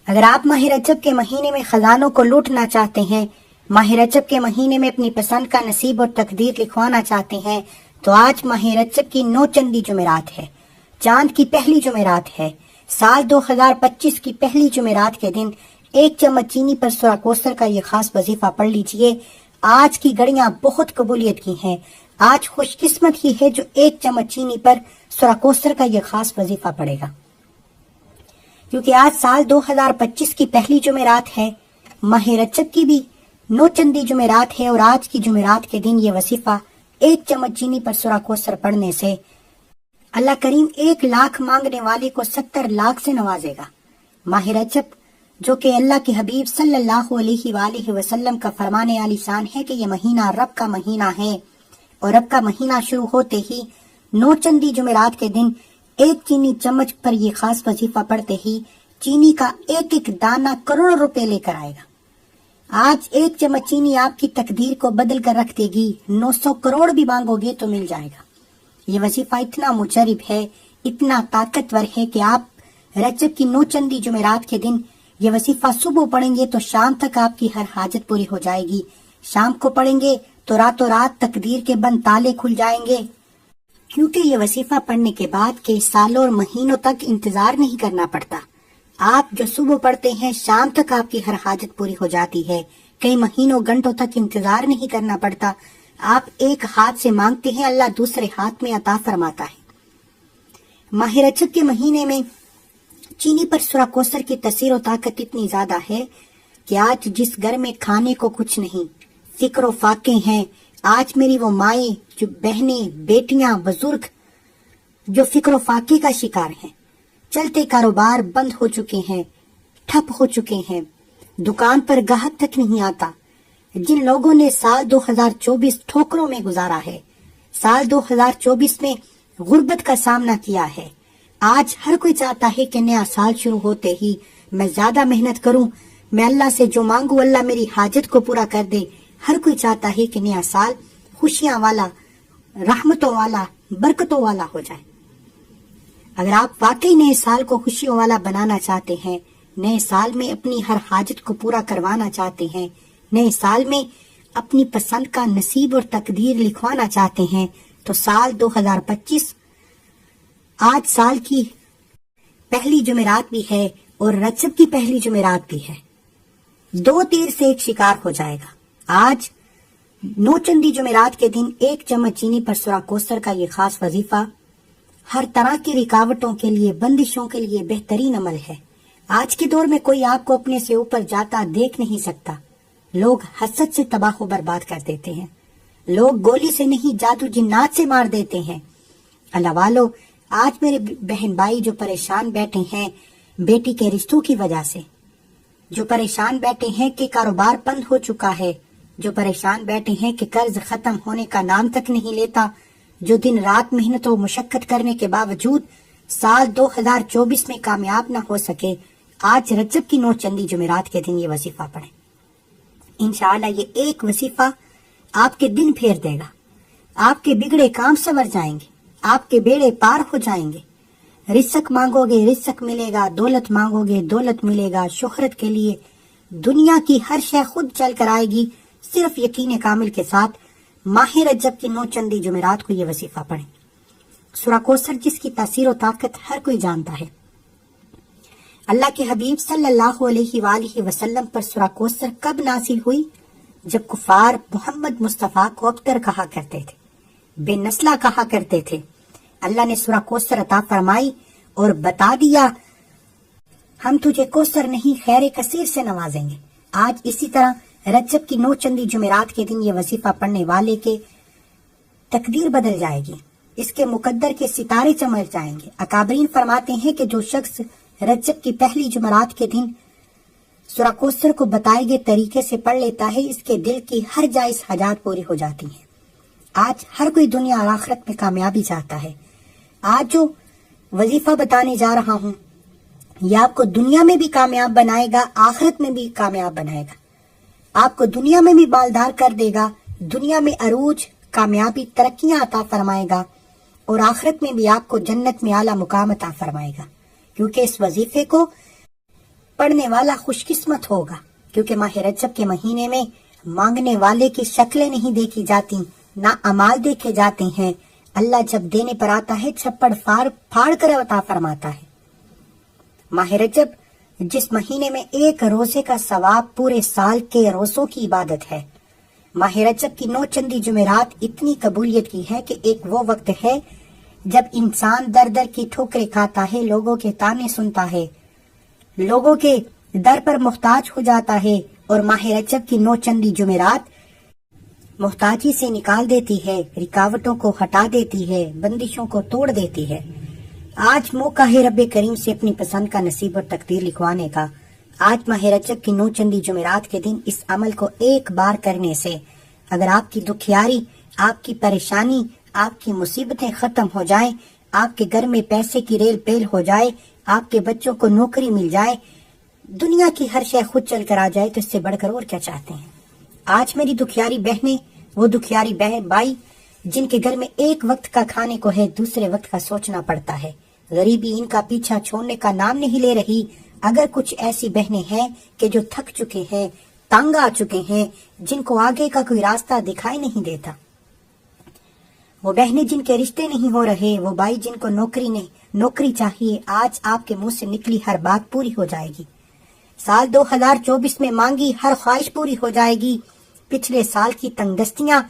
اگر آپ ماہ رجب کے مہینے میں خزانوں کو لوٹنا چاہتے ہیں، ماہ رجب کے مہینے میں اپنی پسند کا نصیب اور تقدیر لکھوانا چاہتے ہیں، تو آج ماہ رجب کی 9 چندی جمعرات ہے، چاند کی پہلی جمعرات ہے، سال 2025 کی پہلی جمعرات کے دن 1 چمچ چینی پر سورہ کوثر کا یہ خاص وظیفہ پڑھ لیجئے۔ آج کی گھڑیاں بہت قبولیت کی ہیں، آج خوش قسمت ہی ہے جو 1 چمچ چینی پر سورہ کوثر کا یہ خاص وظیفہ پڑھے گا، کیونکہ آج سال 2025 کی پہلی جمعرات ہے، ماہ رجب کی بھی 9 چندی جمعرات ہے، اور آج کی جمعرات کے دن یہ وظیفہ 1 چمچ چینی پر سورہ کوثر پڑھنے سے اللہ کریم 1 لاکھ مانگنے والے کو 70 لاکھ سے نوازے گا۔ ماہ رجب جو کہ اللہ کے حبیب صلی اللہ علیہ وآلہ وسلم کا فرمان عالی شان ہے کہ یہ مہینہ رب کا مہینہ ہے، اور رب کا مہینہ شروع ہوتے ہی 9 چندی جمعرات کے دن 1 چینی چمچ پر یہ خاص وظیفہ پڑھتے ہی چینی کا ایک دانہ کروڑ روپے لے کر آئے گا۔ آج 1 چمچ چینی آپ کی تقدیر کو بدل کر رکھ دے گی، 900 کروڑ بھی مانگو گے تو مل جائے گا۔ یہ وظیفہ اتنا مجرب ہے، اتنا طاقتور ہے کہ آپ رجب کی 9 چندی جمعرات کے دن یہ وظیفہ صبح پڑھیں گے تو شام تک آپ کی ہر حاجت پوری ہو جائے گی، شام کو پڑھیں گے تو راتوں رات تقدیر کے بند تالے کھل جائیں گے، کیونکہ یہ وظیفہ پڑھنے کے بعد کئی سالوں اور مہینوں تک انتظار نہیں کرنا پڑتا۔ آپ جو صبح پڑھتے ہیں شام تک آپ کی ہر حاجت پوری ہو جاتی ہے، کئی مہینوں گھنٹوں تک انتظار نہیں کرنا پڑتا، آپ ایک ہاتھ سے مانگتے ہیں، اللہ دوسرے ہاتھ میں عطا فرماتا ہے۔ ماہ رجب کے مہینے میں چینی پر سورہ کوثر کی تاثیر و طاقت اتنی زیادہ ہے کہ آج جس گھر میں کھانے کو کچھ نہیں، فکر و فاقے ہیں، آج میری وہ مائیں جو بہنیں، بیٹیاں، بزرگ جو فکر و فاقے کا شکار ہیں، چلتے کاروبار بند ہو چکے ہیں، ٹھپ ہو چکے ہیں، دکان پر گاہک تک نہیں آتا، جن لوگوں نے سال 2024 ٹھوکروں میں گزارا ہے، سال 2024 میں غربت کا سامنا کیا ہے، آج ہر کوئی چاہتا ہے کہ نیا سال شروع ہوتے ہی میں زیادہ محنت کروں، میں اللہ سے جو مانگوں اللہ میری حاجت کو پورا کر دے۔ ہر کوئی چاہتا ہے کہ نیا سال خوشیاں والا، رحمتوں والا، برکتوں والا ہو جائے۔ اگر آپ واقعی نئے سال کو خوشیوں والا بنانا چاہتے ہیں، نئے سال میں اپنی ہر حاجت کو پورا کروانا چاہتے ہیں، نئے سال میں اپنی پسند کا نصیب اور تقدیر لکھوانا چاہتے ہیں، تو سال 2025 آج سال کی پہلی جمعرات بھی ہے اور رجب کی پہلی جمعرات بھی ہے، 2 تیر سے ایک شکار ہو جائے گا۔ آج 9 چندی جمعرات کے دن 1 چمچ چینی پر سورہ کوثر کا یہ خاص وظیفہ ہر طرح کی رکاوٹوں کے لیے، بندشوں کے لیے بہترین عمل ہے۔ آج کے دور میں کوئی آپ کو اپنے سے اوپر جاتا دیکھ نہیں سکتا، لوگ حسد سے تباہ و برباد کر دیتے ہیں، لوگ گولی سے نہیں جادو جنات سے مار دیتے ہیں۔ اللہ والو، آج میرے بہن بھائی جو پریشان بیٹھے ہیں بیٹی کے رشتوں کی وجہ سے، جو پریشان بیٹھے ہیں کہ کاروبار بند ہو چکا ہے، جو پریشان بیٹھے ہیں کہ قرض ختم ہونے کا نام تک نہیں لیتا، جو دن رات محنت و مشقت کرنے کے باوجود سال 2024 میں کامیاب نہ ہو سکے، آج رجب کی 9 چندی جمعرات کے دن یہ وظیفہ پڑھیں۔ انشاءاللہ یہ ایک وظیفہ آپ کے دن پھیر دے گا، آپ کے بگڑے کام سنور جائیں گے، آپ کے بیڑے پار ہو جائیں گے، رزق مانگو گے رزق ملے گا، دولت مانگو گے دولت ملے گا، شہرت کے لیے دنیا کی ہر شے خود چل کر آئے گی، صرف یقین کامل کے ساتھ ماہ رجب کی 9 چندی جمعرات کو یہ وظیفہ پڑھیں۔ سورہ کوثر جس کی تاثیر و طاقت ہر کوئی جانتا ہے، اللہ کے حبیب صلی اللہ علیہ وآلہ وسلم پر سورہ کوثر کب نازل ہوئی؟ جب کفار محمد مصطفیٰ کو ابتر کہا کرتے تھے، بے نسلہ کہا کرتے تھے، اللہ نے سورہ کوثر عطا فرمائی اور بتا دیا ہم تجھے کوثر نہیں خیر کثیر سے نوازیں گے۔ آج اسی طرح رجب کی 9 چندی جمعرات کے دن یہ وظیفہ پڑھنے والے کے تقدیر بدل جائے گی، اس کے مقدر کے ستارے چمک جائیں گے۔ اکابرین فرماتے ہیں کہ جو شخص رجب کی پہلی جمعرات کے دن سورہ کوثر کو بتائے گئے طریقے سے پڑھ لیتا ہے، اس کے دل کی ہر جائز حاجات پوری ہو جاتی ہیں۔ آج ہر کوئی دنیا اور آخرت میں کامیابی چاہتا ہے۔ آج جو وظیفہ بتانے جا رہا ہوں یہ آپ کو دنیا میں بھی کامیاب بنائے گا، آخرت میں بھی کامیاب بنائے گا، آپ کو دنیا میں بھی بالدار کر دے گا، دنیا میں عروج، کامیابی، ترقیاں عطا فرمائے گا، اور آخرت میں بھی آپ کو جنت میں اعلیٰ مقام عطا فرمائے گا، کیونکہ اس وظیفے کو پڑھنے والا خوش قسمت ہوگا، کیونکہ ماہ رجب کے مہینے میں مانگنے والے کی شکلیں نہیں دیکھی جاتی، نہ اعمال دیکھے جاتے ہیں۔ اللہ جب دینے پر آتا ہے چھپڑ پھاڑ کر عطا فرماتا ہے۔ ماہ رجب جس مہینے میں ایک روزے کا ثواب پورے سال کے روزوں کی عبادت ہے۔ ماہ رجب کی 9 چندی جمعرات اتنی قبولیت کی ہے کہ ایک وہ وقت ہے جب انسان در در کی ٹھوکریں کھاتا ہے، لوگوں کے تانے سنتا ہے، لوگوں کے در پر محتاج ہو جاتا ہے، اور ماہ رجب کی 9 چندی جمعرات محتاجی سے نکال دیتی ہے، رکاوٹوں کو ہٹا دیتی ہے، بندشوں کو توڑ دیتی ہے۔ آج موقع ہے رب کریم سے اپنی پسند کا نصیب اور تقدیر لکھوانے کا۔ آج ماہ رجب کی 9 چندی جمعرات کے دن اس عمل کو ایک بار کرنے سے اگر آپ کی دکھیاری، آپ کی پریشانی، آپ کی مصیبتیں ختم ہو جائیں، آپ کے گھر میں پیسے کی ریل پیل ہو جائے، آپ کے بچوں کو نوکری مل جائے، دنیا کی ہر شے خود چل کر آ جائے، تو اس سے بڑھ کر اور کیا چاہتے ہیں؟ آج میری دکھیاری بہنیں، وہ دکھیاری بہن بھائی جن کے گھر میں ایک وقت کا کھانے کو ہے، دوسرے وقت کا سوچنا پڑتا ہے، غریبی ان کا پیچھا چھوڑنے کا نام نہیں لے رہی۔ اگر کچھ ایسی بہنیں ہیں کہ جو تھک چکے ہیں، تنگ آ چکے ہیں، جن کو آگے کا کوئی راستہ دکھائی نہیں دیتا، وہ بہنیں جن کے رشتے نہیں ہو رہے، وہ بھائی جن کو نوکری چاہیے، آج آپ کے منہ سے نکلی ہر بات پوری ہو جائے گی۔ سال 2024 میں مانگی ہر خواہش پوری ہو جائے گی۔ پچھلے سال کی تنگ دستیاں،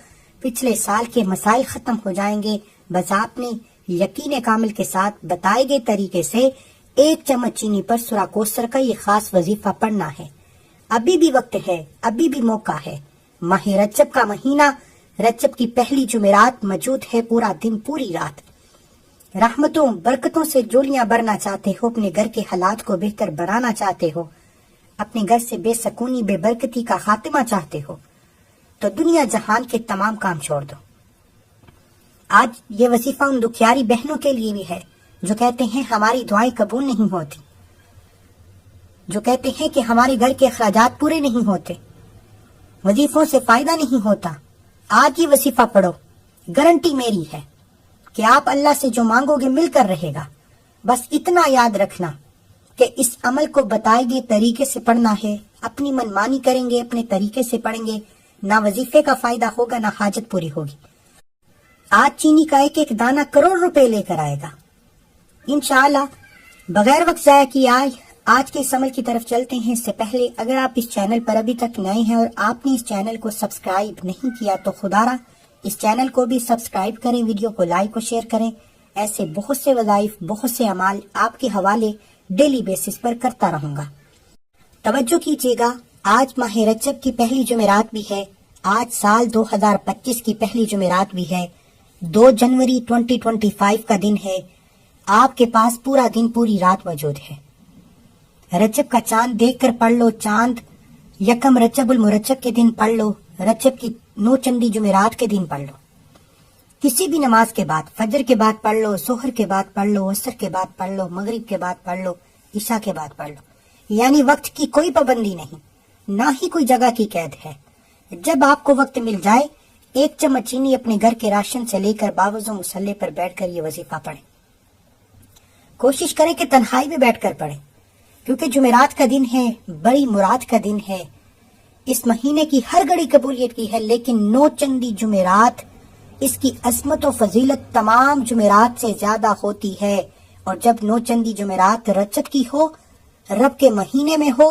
پچھلے سال کے مسائل ختم ہو جائیں گے۔ بس آپ نے یقین کامل کے ساتھ بتائے گئے طریقے سے 1 چمچ چینی پر سورہ کوثر کا یہ خاص وظیفہ پڑھنا ہے۔ ابھی بھی وقت ہے، ابھی بھی موقع ہے۔ ماہ رجب کا مہینہ، رجب کی پہلی جمعرات موجود ہے، پورا دن پوری رات۔ رحمتوں برکتوں سے جولیاں بھرنا چاہتے ہو، اپنے گھر کے حالات کو بہتر بنانا چاہتے ہو، اپنے گھر سے بے سکونی بے برکتی کا خاتمہ چاہتے ہو، تو دنیا جہان کے تمام کام چھوڑ دو۔ آج یہ وظیفہ ان دکھیاری بہنوں کے لیے بھی ہے جو کہتے ہیں ہماری دعائیں قبول نہیں ہوتی، جو کہتے ہیں کہ ہمارے گھر کے اخراجات پورے نہیں ہوتے، وظیفوں سے فائدہ نہیں ہوتا۔ آج یہ وظیفہ پڑھو، گارنٹی میری ہے کہ آپ اللہ سے جو مانگو گے مل کر رہے گا۔ بس اتنا یاد رکھنا کہ اس عمل کو بتائے گئے طریقے سے پڑھنا ہے۔ اپنی منمانی کریں گے، اپنے طریقے سے پڑھیں گے، نہ وظیفے کا فائدہ ہوگا، نہ حاجت پوری ہوگی۔ آج چینی کا ایک دانہ کروڑ روپے لے کر آئے گا انشاءاللہ۔ بغیر وقت ضائع کیے آج کے اس عمل کی طرف چلتے ہیں۔ اس سے پہلے اگر آپ اس چینل پر ابھی تک نئے ہیں اور آپ نے اس چینل کو سبسکرائب نہیں کیا تو خدا را اس چینل کو بھی سبسکرائب کریں، ویڈیو کو لائک اور شیئر کریں۔ ایسے بہت سے وظائف، بہت سے اعمال آپ کے حوالے ڈیلی بیسس پر کرتا رہوں گا۔ توجہ کیجیے گا، آج ماہ رجب کی پہلی جمعرات بھی ہے، آج سال 2025 کی پہلی جمعرات بھی ہے، 2 جنوری 2025 کا دن ہے۔ آپ کے پاس پورا دن پوری رات موجود ہے۔ رجب کا چاند دیکھ کر پڑھ لو، چاند یکم رجب المرجب کے دن پڑھ لو، رجب کی 9 چندی جمعرات کے دن پڑھ لو۔ کسی بھی نماز کے بعد، فجر کے بعد پڑھ لو، ظہر کے بعد پڑھ لو، عصر کے بعد پڑھ لو، مغرب کے بعد پڑھ لو، عشاء کے بعد پڑھ لو۔ یعنی وقت کی کوئی پابندی نہیں، نہ ہی کوئی جگہ کی قید ہے۔ جب آپ کو وقت مل جائے 1 چمچ چینی اپنے گھر کے راشن سے لے کر باوضو مصلے پر بیٹھ کر یہ وظیفہ پڑھیں۔ کوشش کریں کہ تنہائی میں بیٹھ کر پڑھیں، کیونکہ جمعرات کا دن ہے، بڑی مراد کا دن ہے، اس مہینے کی ہر گھڑی قبولیت کی ہے، لیکن 9 چندی جمعرات اس کی عظمت و فضیلت تمام جمعرات سے زیادہ ہوتی ہے۔ اور جب 9 چندی جمعرات رجب کی ہو، رب کے مہینے میں ہو،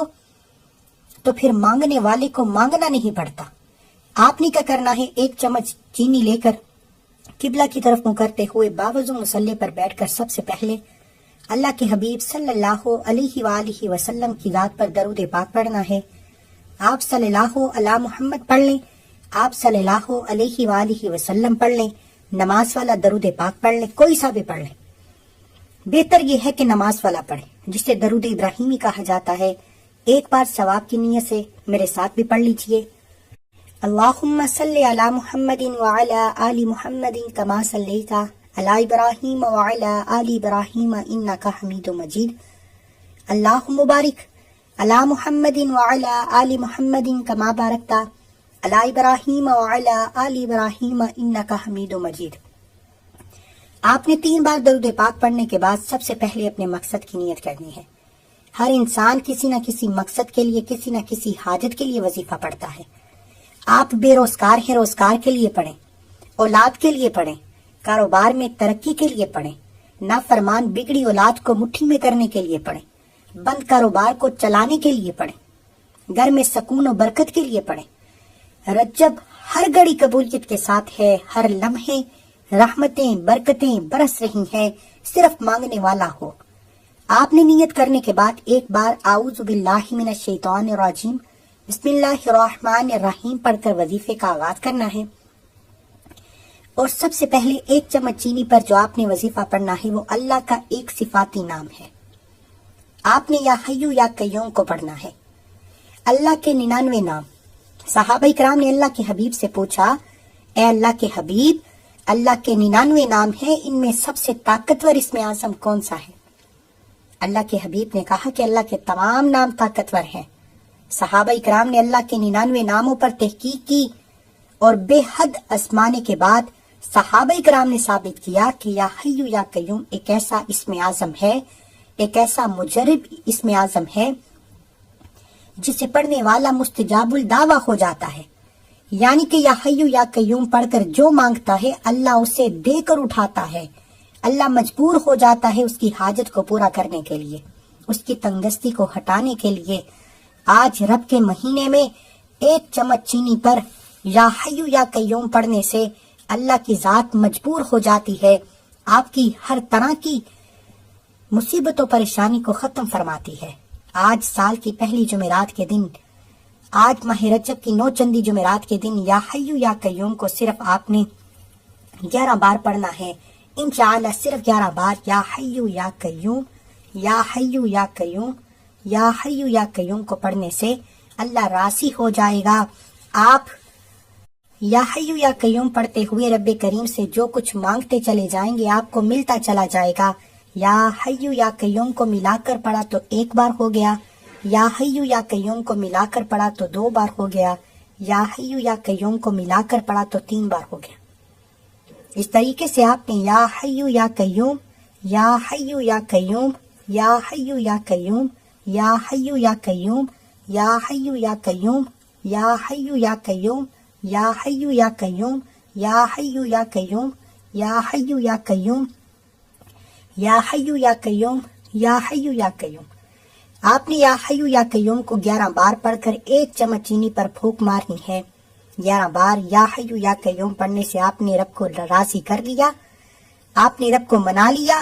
تو پھر مانگنے والے کو مانگنا نہیں پڑتا۔ آپ نے کیا کرنا ہے، 1 چمچ چینی لے کر قبلہ کی طرف منہ کرتے ہوئے باوضو مصلے پر بیٹھ کر سب سے پہلے اللہ کے حبیب صلی اللہ علیہ وآلہ وسلم کی ذات پر درود پاک پڑھنا ہے۔ آپ صلی اللہ علی محمد پڑھ لیں، آپ صلی اللہ علیہ وآلہ وسلم پڑھ لیں، نماز والا درود پاک پڑھ لیں، کوئی سا بھی پڑھ لیں۔ بہتر یہ ہے کہ نماز والا پڑھیں، جسے درود ابراہیمی کہا جاتا ہے۔ ایک بار ثواب کی نیت سے میرے ساتھ بھی پڑھ لیجئے۔ اللہم صلی علی محمد وعلی آل محمد کما صلیت علی ابراہیم وعلی آل ابراہیم انک حمید مجید۔ اللہم بارک علی محمد وعلی آل محمد کما بارکت علی ابراہیم وعلی آل ابراہیم انک حمید مجید۔ آپ نے 3 بار درود پاک پڑھنے کے بعد سب سے پہلے اپنے مقصد کی نیت کرنی ہے۔ ہر انسان کسی نہ کسی مقصد کے لیے، کسی نہ کسی حاجت کے لیے وظیفہ پڑھتا ہے۔ آپ بے روزگار ہیں، روزگار کے لیے پڑھیں، اولاد کے لیے پڑھیں، کاروبار میں ترقی کے لیے پڑھیں، نافرمان بگڑی اولاد کو مٹھی میں کرنے کے لیے پڑھیں، بند کاروبار کو چلانے کے لیے پڑھیں، گھر میں سکون و برکت کے لیے پڑھیں۔ رجب ہر گھڑی قبولیت کے ساتھ ہے، ہر لمحے رحمتیں برکتیں برس رہی ہیں، صرف مانگنے والا ہو۔ آپ نے نیت کرنے کے بعد ایک بار اعوذ باللہ من الشیطان الرجیم بسم اللہ الرحمن الرحیم پڑھ کر وظیفے کا آغاز کرنا ہے، اور سب سے پہلے ایک چمچ چینی پر جو آپ نے وظیفہ پڑھنا ہے وہ اللہ کا ایک صفاتی نام ہے۔ آپ نے یا حیو یا قیوم کو پڑھنا ہے۔ اللہ کے 99 نام۔ صحابہ کرام نے اللہ کے حبیب سے پوچھا، اے اللہ کے حبیب، اللہ کے 99 نام ہیں، ان میں سب سے طاقتور اسم اعظم کون سا ہے؟ اللہ کے حبیب نے کہا کہ اللہ کے تمام نام طاقتور ہیں۔ صحابہ کرام نے اللہ کے 99 ناموں پر تحقیق کی اور بے حد آزمانے کے بعد صحابہ کرام نے ثابت کیا کہ یا حیو یا قیوم ایک ایسا اسم اعظم ہے، ایک ایسا مجرب اسم اعظم ہے جسے پڑھنے والا مستجاب الدعویٰ ہو جاتا ہے، یعنی کہ یا حیو یا قیوم پڑھ کر جو مانگتا ہے اللہ اسے دے کر اٹھاتا ہے۔ اللہ مجبور ہو جاتا ہے اس کی حاجت کو پورا کرنے کے لیے، اس کی تنگستی کو ہٹانے کے لیے۔ آج رب کے مہینے میں ایک چمچ چینی پر یا حیو یا قیوم پڑھنے سے اللہ کی ذات مجبور ہو جاتی ہے، آپ کی ہر طرح کی مصیبت و پریشانی کو ختم فرماتی ہے۔ آج سال کی پہلی جمعرات کے دن، آج ماہ رجب کی 9 چندی جمعرات کے دن یا حیو یا قیوم کو صرف آپ نے 11 بار پڑھنا ہے، انشاءاللہ صرف 11 بار یا حیو یا قیوم، یا حیو یا قیوم، یا حیو یا قیوم کو پڑھنے سے اللہ راضی ہو جائے گا۔ آپ یا حیو یا قیوم پڑھتے ہوئے رب کریم سے جو کچھ مانگتے چلے جائیں گے آپ کو ملتا چلا جائے گا۔ یا حیو یا قیوم کو ملا کر پڑھا تو 1 بار ہو گیا، یا حیو یا قیوم کو ملا کر پڑھا تو 2 بار ہو گیا، یا حیو یا قیوم کو ملا کر پڑھا تو 3 بار ہو گیا۔ اس طریقے سے آپ نے یا حیو یا قیوم، یا حیو یا قیوم، یا حیو یا قیوم، یا حیو یا قیوم، یا حیو یا قیوم، یا حیو یا قیوم، یا حیو یا قیوم، یا حیو یا قیوم، یا حیو یا قیوم، یا حیو یا قیوم، یا حیو یا قیوم۔ آپ نے یا حیو یا قیوم کو 11 بار پڑھ کر ایک چمچ چینی پر پھونک مارنی ہے۔ 11 بار یا حیو یا قیوم پڑھنے سے آپ نے رب کو راضی کر لیا، آپ نے رب کو منا لیا۔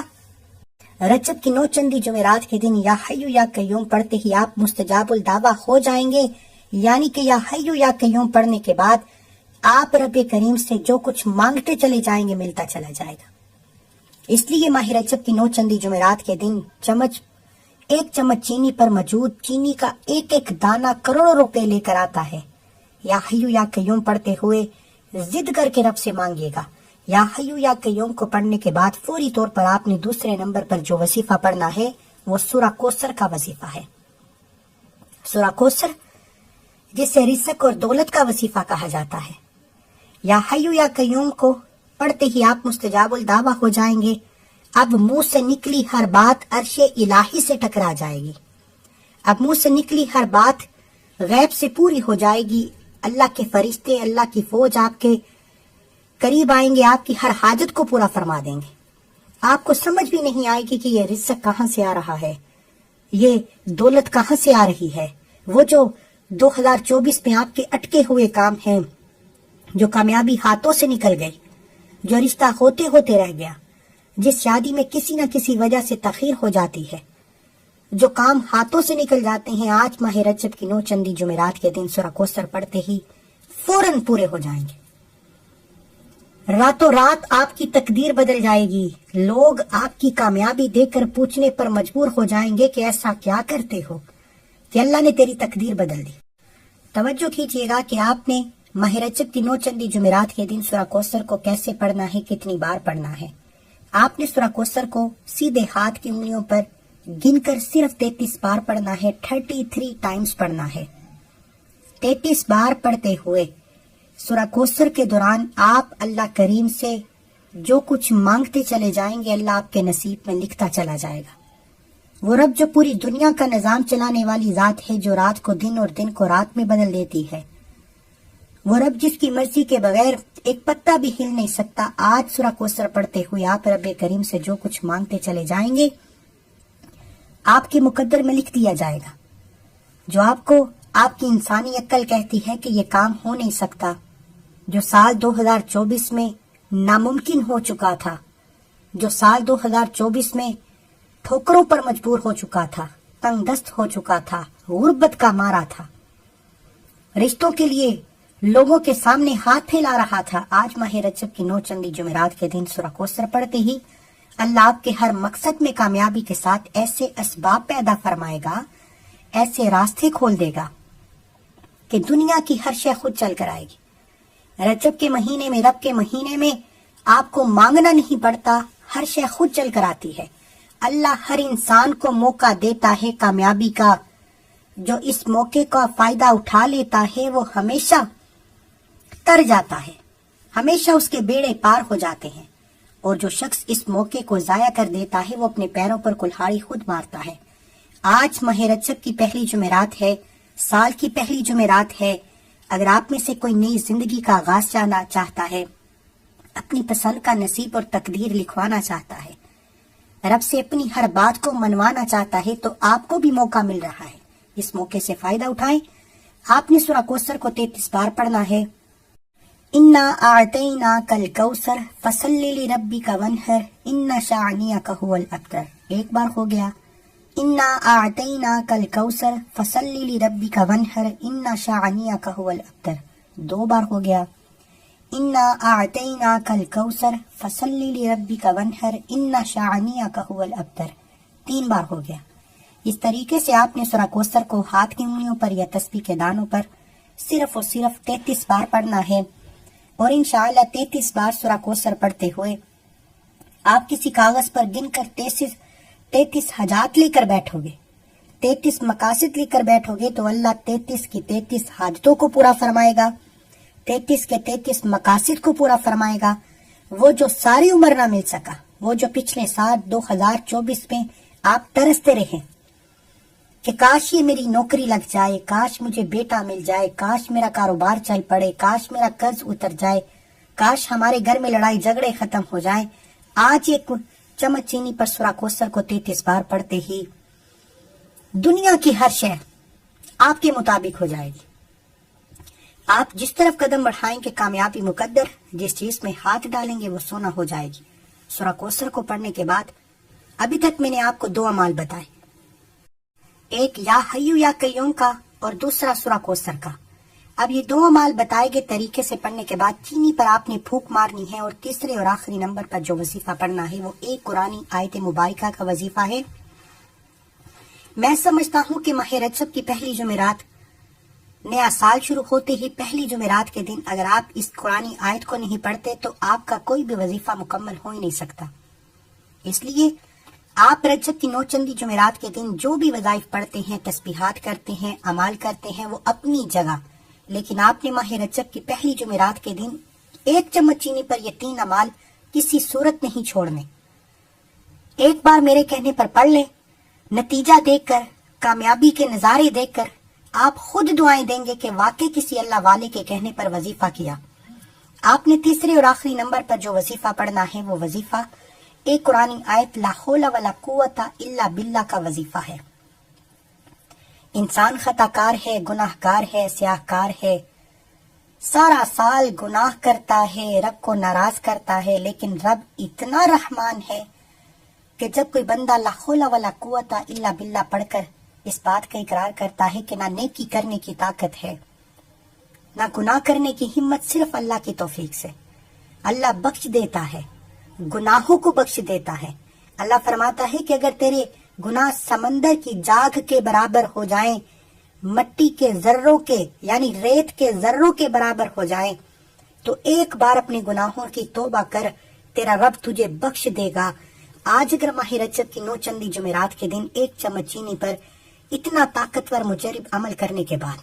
رجب کی 9 چندی جمعرات کے دن یا حیو یا قیوم پڑھتے ہی آپ مستجاب الدعویٰ ہو جائیں گے، یعنی کہ یا حیو یا قیوم پڑھنے کے بعد آپ رب کریم سے جو کچھ مانگتے چلے جائیں گے ملتا چلا جائے گا۔ اس لیے ماہ رجب کی 9 چندی جمعرات کے دن ایک چمچ چینی پر موجود چینی کا ایک ایک دانہ کروڑوں روپے لے کر آتا ہے۔ یا حیو یا قیوم پڑھتے ہوئے ضد کر کے رب سے مانگے گا۔ یا حیو یا قیوم کو پڑھنے کے بعد فوری طور پر آپ نے دوسرے نمبر پر جو وظیفہ پڑھنا ہے وہ سورہ کوثر کا وظیفہ ہے۔ سورہ کوثر جسے رزق اور دولت کا وظیفہ کہا جاتا ہے۔ یا حیو یا قیوم کو پڑھتے ہی آپ مستجاب الدعویٰ ہو جائیں گے۔ اب منہ سے نکلی ہر بات عرش الہی سے ٹکرا جائے گی، اب منہ سے نکلی ہر بات غیب سے پوری ہو جائے گی۔ اللہ کے فرشتے، اللہ کی فوج آپ کے قریب آئیں گے، آپ کی ہر حاجت کو پورا فرما دیں گے۔ آپ کو سمجھ بھی نہیں آئے گی کہ یہ رزق کہاں سے آ رہا ہے، یہ دولت کہاں سے آ رہی ہے۔ وہ جو 2024 میں آپ کے اٹکے ہوئے کام ہیں، جو کامیابی ہاتھوں سے نکل گئی، جو رشتہ ہوتے ہوتے رہ گیا، جس شادی میں کسی نہ کسی وجہ سے تاخیر ہو جاتی ہے، جو کام ہاتھوں سے نکل جاتے ہیں، آج ماہ رجب کی 9 چندی جمعرات کے دن سورہ کوثر پڑھتے ہی فوراً پورے ہو جائیں گے۔ راتوں رات آپ کی تقدیر بدل جائے گی، لوگ آپ کی کامیابی دیکھ کر پوچھنے پر مجبور ہو جائیں گے کہ ایسا کیا کرتے ہو کہ اللہ نے تیری تقدیر بدل دی۔ توجہ کیجیے گا کہ آپ نے ماہ رجب کی 9 چندی جمعرات کے دن سورہ کوثر کو کیسے پڑھنا ہے، کتنی بار پڑھنا ہے۔ آپ نے سورہ کوثر کو سیدھے ہاتھ کی انگلیوں پر گن کر صرف 33 بار پڑھنا ہے، 33 ٹائمز پڑھنا ہے۔ 33 بار پڑھتے ہوئے سورہ کوثر کے دوران آپ اللہ کریم سے جو کچھ مانگتے چلے جائیں گے اللہ آپ کے نصیب میں لکھتا چلا جائے گا۔ وہ رب جو پوری دنیا کا نظام چلانے والی ذات ہے، جو رات کو دن اور دن کو رات میں بدل دیتی ہے، وہ رب جس کی مرضی کے بغیر ایک پتا بھی ہل نہیں سکتا، آج سورہ کوثر پڑھتے ہوئے آپ رب کریم سے جو کچھ مانگتے چلے جائیں گے آپ کے مقدر میں لکھ دیا جائے گا۔ جو آپ کو آپ کی انسانی عقل کہتی ہے کہ یہ کام ہو نہیں سکتا، جو سال 2024 میں ناممکن ہو چکا تھا، جو سال 2024 میں ٹھوکروں پر مجبور ہو چکا تھا، تنگ دست ہو چکا تھا، غربت کا مارا تھا، رشتوں کے لیے لوگوں کے سامنے ہاتھ پھیلا رہا تھا، آج ماہ رجب کی 9 چندی جمعرات کے دن سورہ کوثر پڑھتے ہی اللہ آپ کے ہر مقصد میں کامیابی کے ساتھ ایسے اسباب پیدا فرمائے گا، ایسے راستے کھول دے گا کہ دنیا کی ہر شے خود چل کر آئے گی۔ رجب کے مہینے میں، رب کے مہینے میں آپ کو مانگنا نہیں پڑتا، ہر شے خود چل کر آتی ہے۔ اللہ ہر انسان کو موقع دیتا ہے کامیابی کا، جو اس موقع کا فائدہ اٹھا لیتا ہے وہ ہمیشہ تر جاتا ہے، ہمیشہ اس کے بیڑے پار ہو جاتے ہیں، اور جو شخص اس موقع کو ضائع کر دیتا ہے وہ اپنے پیروں پر کلہاڑی خود مارتا ہے۔ آج ماہ رجب کی پہلی جمعرات ہے، سال کی پہلی جمعرات ہے۔ اگر آپ میں سے کوئی نئی زندگی کا آغاز جانا چاہتا ہے، اپنی پسند کا نصیب اور تقدیر لکھوانا چاہتا ہے، رب سے اپنی ہر بات کو منوانا چاہتا ہے، تو آپ کو بھی موقع مل رہا ہے، اس موقع سے فائدہ اٹھائیں۔ آپ نے سورہ کوثر کو 33 بار پڑھنا ہے۔ انا اعطیناک الکوثر فصلی لربک وانحر ان شانئک هو الابتر، ایک بار ہو گیا۔ انا اعطیناک الکوثر فصلی لربک وانحر ان شانئک هو الابتر، 2 بار ہو گیا۔ انا اعطیناک الکوثر فصلی لربک وانحر ان شانئک هو الابتر، 3 بار ہو گیا۔ اس طریقے سے آپ نے سورہ کوثر کو ہاتھ کی انگلیوں پر یا تسبیح کے دانوں پر صرف اور صرف 33 بار پڑھنا ہے، اور انشاءاللہ 33 بار سورہ کوثر پڑھتے ہوئے آپ کسی کاغذ پر گن کر 33 حاجات لے کر بیٹھو گے، 33 مقاصد لے کر بیٹھو گے، تو اللہ 33 کی 33 حاجتوں کو پورا فرمائے گا، 33 کے 33 مقاصد کو پورا فرمائے گا۔ وہ جو ساری عمر نہ مل سکا، وہ جو پچھلے سال 2024 میں آپ ترستے رہے کہ کاش یہ میری نوکری لگ جائے، کاش مجھے بیٹا مل جائے، کاش میرا کاروبار چل پڑے، کاش میرا قرض اتر جائے، کاش ہمارے گھر میں لڑائی جھگڑے ختم ہو جائیں، آج ایک چمچ چینی پر سورہ کوثر کو 33 بار پڑھتے ہی دنیا کی ہر شے آپ کے مطابق ہو جائے گی۔ آپ جس طرف قدم بڑھائیں گے کامیابی مقدر، جس چیز میں ہاتھ ڈالیں گے وہ سونا ہو جائے گی۔ سورہ کوثر کو پڑھنے کے بعد ابھی تک میں نے آپ کو 2 اعمال بتائے، ایک یا حیو یا قیوم کا اور دوسرا سورہ کوثر کا۔ اب یہ 2 اعمال بتائے گئے طریقے سے پڑھنے کے بعد چینی پر آپ نے پھونک مارنی ہے، اور تیسرے اور آخری نمبر پر جو وظیفہ پڑھنا ہے وہ ایک قرآنی آیت مبارکہ کا وظیفہ ہے۔ میں سمجھتا ہوں کہ ماہ رجب کی پہلی جمعرات، نیا سال شروع ہوتے ہی پہلی جمعرات کے دن اگر آپ اس قرآنی آیت کو نہیں پڑھتے تو آپ کا کوئی بھی وظیفہ مکمل ہو ہی نہیں سکتا۔ اس لیے آپ رجب کی 9 چندی جمعرات کے دن جو بھی وظائف پڑھتے ہیں، تسبیحات کرتے ہیں، اعمال کرتے ہیں، وہ اپنی جگہ، لیکن آپ نے ماہ رجب کی پہلی جمعرات کے دن 1 چمچ چینی پر یہ 3 اعمال کسی صورت نہیں چھوڑنے۔ ایک بار میرے کہنے پر پڑھ لیں، نتیجہ دیکھ کر، کامیابی کے نظارے دیکھ کر آپ خود دعائیں دیں گے کہ واقعی کسی اللہ والے کے کہنے پر وظیفہ کیا۔ آپ نے تیسرے اور آخری نمبر پر جو وظیفہ پڑھنا ہے وہ وظیفہ ایک قرآنی آیت لا حول ولا قوت الا باللہ کا وظیفہ ہے۔ انسان خطا کار ہے، گناہ گار ہے، سیاہ کار ہے، سارا سال گناہ کرتا ہے، رب کو ناراض کرتا ہے، لیکن رب اتنا رحمان ہے کہ جب کوئی بندہ لا حول ولا قوت الا باللہ پڑھ کر اس بات کا اقرار کرتا ہے کہ نہ نیکی کرنے کی طاقت ہے، نہ گناہ کرنے کی ہمت، صرف اللہ کی توفیق سے اللہ بخش دیتا ہے، گناہوں کو بخش دیتا ہے۔ اللہ فرماتا ہے کہ اگر تیرے گناہ سمندر کی جاگ کے برابر ہو جائیں، مٹی کے ذروں کے یعنی ریت کے ذروں کے برابر ہو جائیں، تو ایک بار اپنے گناہوں کی توبہ کر، تیرا رب تجھے بخش دے گا۔ آج اگر ماہ رجب کی 9 چندی جمعرات کے دن 1 چمچ چینی پر اتنا طاقتور مجرب عمل کرنے کے بعد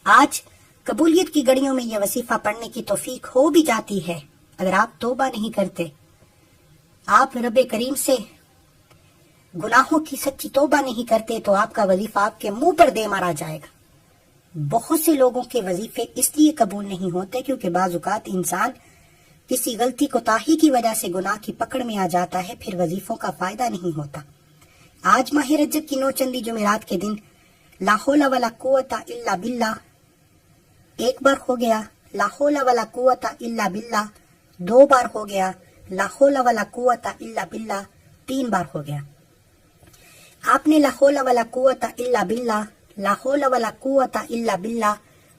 آج قبولیت کی گڑیوں میں یہ وظیفہ پڑھنے کی توفیق ہو بھی جاتی ہے، اگر آپ توبہ نہیں کرتے، آپ رب کریم سے گناہوں کی سچی توبہ نہیں کرتے تو آپ کا وظیفہ آپ کے منہ پر دے مارا جائے گا۔ بہت سے لوگوں کے وظیفے اس لیے قبول نہیں ہوتے کیونکہ بعض اوقات انسان کسی غلطی کوتاہی کی وجہ سے گناہ کی پکڑ میں آ جاتا ہے، پھر وظیفوں کا فائدہ نہیں ہوتا۔ آج ماہ رجب کی 9 چندی جمعرات کے دن لا حول ولا قوت الا باللہ ایک بار ہو گیا، لا حول ولا قوت الا باللہ 2 بار ہو گیا، لا حول ولا قوت الا باللہ 3 بار ہو گیا۔ آپ نے لا حول ولا قوت الا باللہ، لا حول ولا قوت الا باللہ،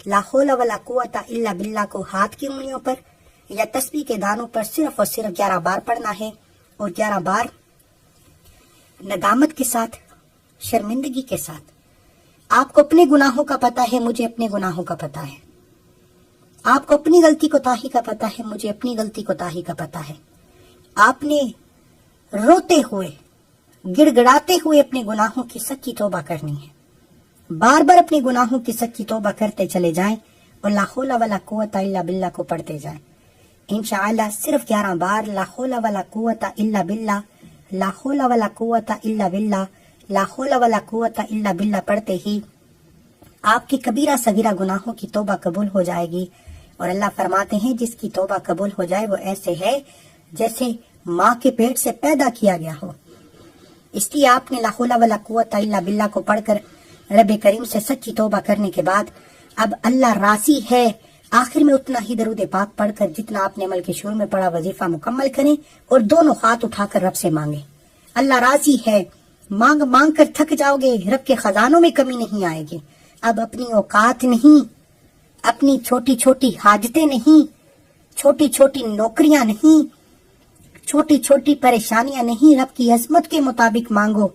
لا حول ولا قوت الا باللہ کو ہاتھ کی انگلیوں پر یا تسبیح کے دانوں پر صرف اور صرف 11 بار پڑھنا ہے، اور 11 بار ندامت کے ساتھ، شرمندگی کے ساتھ۔ آپ کو اپنے گناہوں کا پتہ ہے، مجھے اپنے گناہوں کا پتہ ہے۔ آپ کو اپنی غلطی کوتاہی کا پتہ ہے، مجھے اپنی غلطی کوتاہی کا پتہ ہے۔ آپ نے روتے ہوئے، گڑ گڑاتے ہوئے اپنے گناہوں کی سچی توبہ کرنی ہے۔ بار بار اپنے گناہوں کی سچی توبہ کرتے چلے جائیں اور لا حول ولا قوت الا باللہ کو پڑھتے جائیں۔ انشاءاللہ صرف 11 بار لا حول ولا قوت الا باللہ، لا حول ولا قوت الا باللہ، لا حول ولا قوت الا باللہ پڑھتے ہی آپ کی کبیرہ صغیرہ گناہوں کی توبہ قبول ہو جائے گی۔ اور اللہ فرماتے ہیں جس کی توبہ قبول ہو جائے وہ ایسے ہے جیسے ماں کے پیٹ سے پیدا کیا گیا ہو۔ اس لیے آپ نے لا حول ولا قوت الا باللہ کو پڑھ کر رب کریم سے سچی توبہ کرنے کے بعد اب اللہ راضی ہے، آخر میں اتنا ہی درود پاک پڑھ کر جتنا آپ نے عمل کے شروع میں پڑھا وظیفہ مکمل کریں اور دونوں ہاتھ اٹھا کر رب سے مانگیں۔ اللہ راضی ہے، مانگ مانگ کر تھک جاؤ گے، رب کے خزانوں میں کمی نہیں آئے گی۔ اب اپنی اوقات نہیں، اپنی چھوٹی چھوٹی حاجتیں نہیں، چھوٹی چھوٹی نوکریاں نہیں، چھوٹی چھوٹی پریشانیاں نہیں، رب کی عظمت کے مطابق مانگو،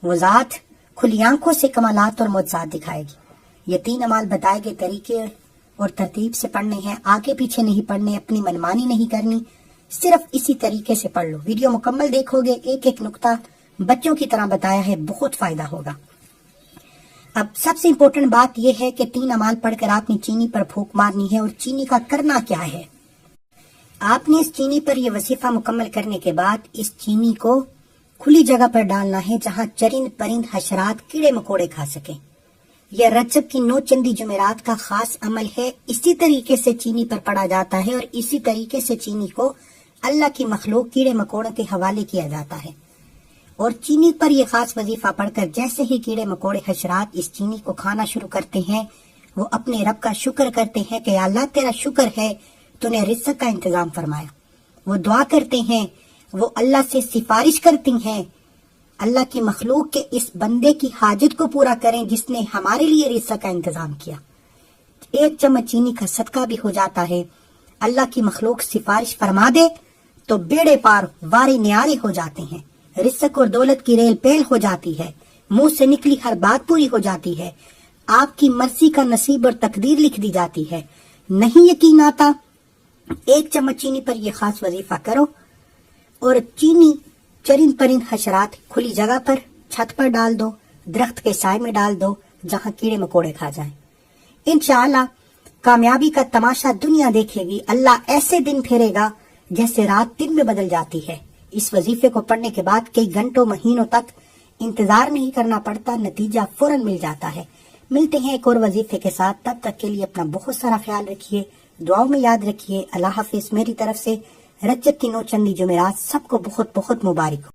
وہ ذات کھلی آنکھوں سے کمالات اور معجزات دکھائے گی۔ یہ 3 اعمال بتائے گئے طریقے اور ترتیب سے پڑھنے ہیں، آگے پیچھے نہیں پڑھنے، اپنی منمانی نہیں کرنی، صرف اسی طریقے سے پڑھ لو۔ ویڈیو مکمل دیکھو گے، ایک ایک نقطہ بچوں کی طرح بتایا ہے، بہت فائدہ ہوگا۔ اب سب سے امپورٹنٹ بات یہ ہے کہ 3 اعمال پڑھ کر آپ نے چینی پر پھونک مارنی ہے، اور چینی کا کرنا کیا ہے؟ آپ نے اس چینی پر یہ وظیفہ مکمل کرنے کے بعد اس چینی کو کھلی جگہ پر ڈالنا ہے جہاں چرند پرند حشرات کیڑے مکوڑے کھا سکیں۔ یہ رجب کی 9 چندی جمعرات کا خاص عمل ہے، اسی طریقے سے چینی پر پڑا جاتا ہے اور اسی طریقے سے چینی کو اللہ کی مخلوق کیڑے مکوڑوں کے حوالے کیا جاتا ہے۔ اور چینی پر یہ خاص وظیفہ پڑھ کر جیسے ہی کیڑے مکوڑے حشرات اس چینی کو کھانا شروع کرتے ہیں، وہ اپنے رب کا شکر کرتے ہیں کہ اللہ تیرا شکر ہے تو نے رزق کا انتظام فرمایا۔ وہ دعا کرتے ہیں، وہ اللہ سے سفارش کرتی ہیں، اللہ کی مخلوق کے اس بندے کی حاجت کو پورا کریں جس نے ہمارے لیے رزق کا انتظام کیا۔ 1 چمچ چینی کا صدقہ بھی ہو جاتا ہے۔ اللہ کی مخلوق سفارش فرما دے تو بیڑے پار وارے نیارے ہو جاتے ہیں، رزق اور دولت کی ریل پیل ہو جاتی ہے، منہ سے نکلی ہر بات پوری ہو جاتی ہے، آپ کی مرضی کا نصیب اور تقدیر لکھ دی جاتی ہے۔ نہیں یقین آتا؟ 1 چمچ چینی پر یہ خاص وظیفہ کرو اور چینی چرند پرند حشرات کھلی جگہ پر چھت پر ڈال دو، درخت کے سائے میں ڈال دو جہاں کیڑے مکوڑے کھا جائیں۔ انشاءاللہ کامیابی کا تماشا دنیا دیکھے گی۔ اللہ ایسے دن پھیرے گا جیسے رات دن میں بدل جاتی ہے۔ اس وظیفے کو پڑھنے کے بعد کئی گھنٹوں مہینوں تک انتظار نہیں کرنا پڑتا، نتیجہ فوراً مل جاتا ہے۔ ملتے ہیں ایک اور وظیفے کے ساتھ، تب تک کے لیے اپنا بہت سارا خیال رکھیے، دعاؤں میں یاد رکھیے۔ اللہ حافظ۔ میری طرف سے رجب کی 9 چندی جمعرات سب کو بہت بہت مبارک ہو۔